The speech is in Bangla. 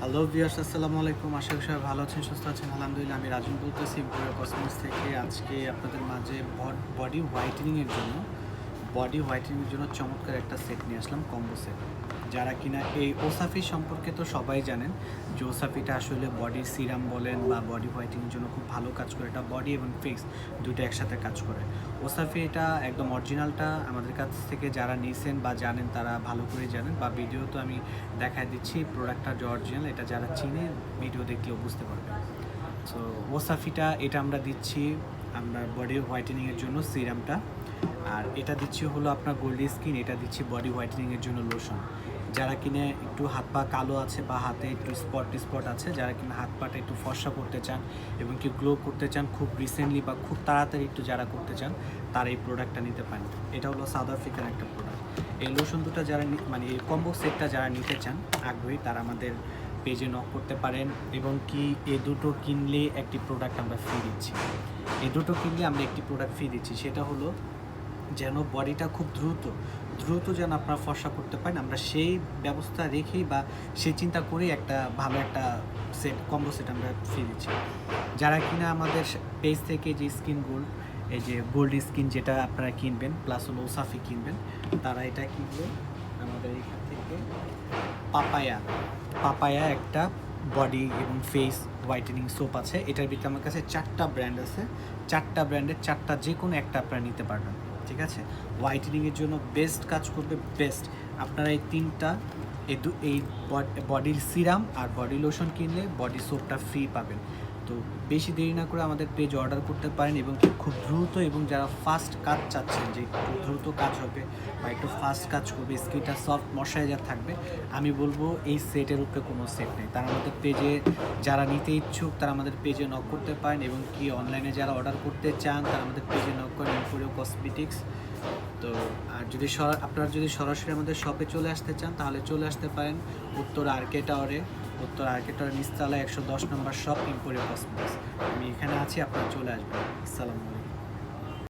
হ্যালো ভিউয়ার্স, আসসালামু আলাইকুম। আশা করি সবাই ভালো আছেন, সুস্থ আছেন। আলহামদুলিল্লাহ, আমি রাজন বলতেছি ইম্পোরিয়া কসমেটিক্স থেকে। আজকে আপনাদের মাঝে বডি হোয়াইটেনিংয়ের জন্য চমৎকার একটা সেট নিয়ে আসলাম, কম্বো সেট। যারা কিনা এই ওসাফি সম্পর্কে তো সবাই জানেন যে ওসাফিটা আসলে বডির সিরাম বলেন বা বডি হোয়াইটেনিংয়ের জন্য খুব ভালো কাজ করে। এটা বডি এবং ফেস দুটো একসাথে কাজ করে। ওসাফি এটা একদম অরিজিনালটা আমাদের কাছ থেকে যারা নিয়েছেন বা জানেন তারা ভালো করে জানেন, বা ভিডিও তো আমি দেখায় দিচ্ছি প্রোডাক্টটা যে অরিজিনাল, এটা যারা চিনে ভিডিও দেখলেও বুঝতে পারবে। সো ওসাফিটা এটা আমরা দিচ্ছি আমরা বডি হোয়াইটেনিংয়ের জন্য সিরামটা, আর এটা দিচ্ছি হলো আপনার গোল্ডি স্কিন, এটা দিচ্ছি বডি হোয়াইটেনিংয়ের জন্য লোশন। যারা কিনে একটু হাত পা কালো আছে বা হাতে একটু স্পট আছে, যারা কিনা হাত পাটা একটু ফর্সা করতে চান এবং কি গ্লো করতে চান খুব রিসেন্টলি বা খুব তাড়াতাড়ি একটু যারা করতে চান, তারা এই প্রোডাক্টটা নিতে পারেন। এটা হলো সাউথ আফ্রিকান একটা প্রোডাক্ট। এই লোশন দুটো যারা মানে এই কম্বো সেটটা যারা নিতে চান আগ্রহী, তারা আমাদের পেজে নক করতে পারেন। এবং কি এ দুটো কিনলে একটি প্রোডাক্ট আমরা ফ্রি দিচ্ছি। সেটা হলো যেন বডিটা খুব দ্রুত যেন আপনারা ফর্সা করতে পারেন, আমরা সেই ব্যবস্থা রেখেই বা সেই চিন্তা করেই একটা ভালো একটা কম্বো সেট আমরা ফ্রি দিচ্ছি। যারা কিনা আমাদের পেজ থেকে যে স্কিন গোল্ড, এই যে গোল্ড স্কিন যেটা আপনারা কিনবেন প্লাস হলো ওসাফি কিনবেন, তারা এটা কিনবে আমাদের এখান থেকে। পাপায়া একটা বডি এবং ফেস হোয়াইটেনিং সোপ আছে। এটার ভিতরে আমার কাছে 4টা ব্র্যান্ড আছে। 4টা ব্র্যান্ডের 4টা যে কোনো একটা আপনারা নিতে পারবেন, ঠিক আছে। হোয়াইটেনিংয়ের জন্য বেস্ট কাজ করবে, বেস্ট। আপনারা এই তিনটা এই বডির সিরাম আর বডি লোশন কিনলে বডি সোপটা ফ্রি পাবেন। তো বেশি দেরি না করে আমাদের পেজ অর্ডার করতে পারেন, এবং খুব দ্রুত, এবং যারা ফাস্ট কাজ চাচ্ছেন যে একটু দ্রুত কাজ হবে বা একটু ফাস্ট কাজ করবে, স্কিনটা সফট ময়শ্চারাইজার থাকবে, আমি বলবো এই সেটের উপরে কোনো সেট নেই। তারা আমাদের পেজে যারা নিতে ইচ্ছুক তারা আমাদের পেজে নক করতে পারেন, এবং কি অনলাইনে যারা অর্ডার করতে চান তারা আমাদের পেজে নক করেন, ইম্পোরিয়া কসমেটিক্স। তো আর আপনারা যদি সরাসরি আমাদের শপে চলে আসতে চান তাহলে চলে আসতে পারেন উত্তর আরকে টাওয়ারে নিচতলা 110 নম্বর শপ, ইম্পোরিয়া কসমেটিক্স। আমি এখানে আছি, আপনারা চলে আসবেন। আসসালামু আলাইকুম।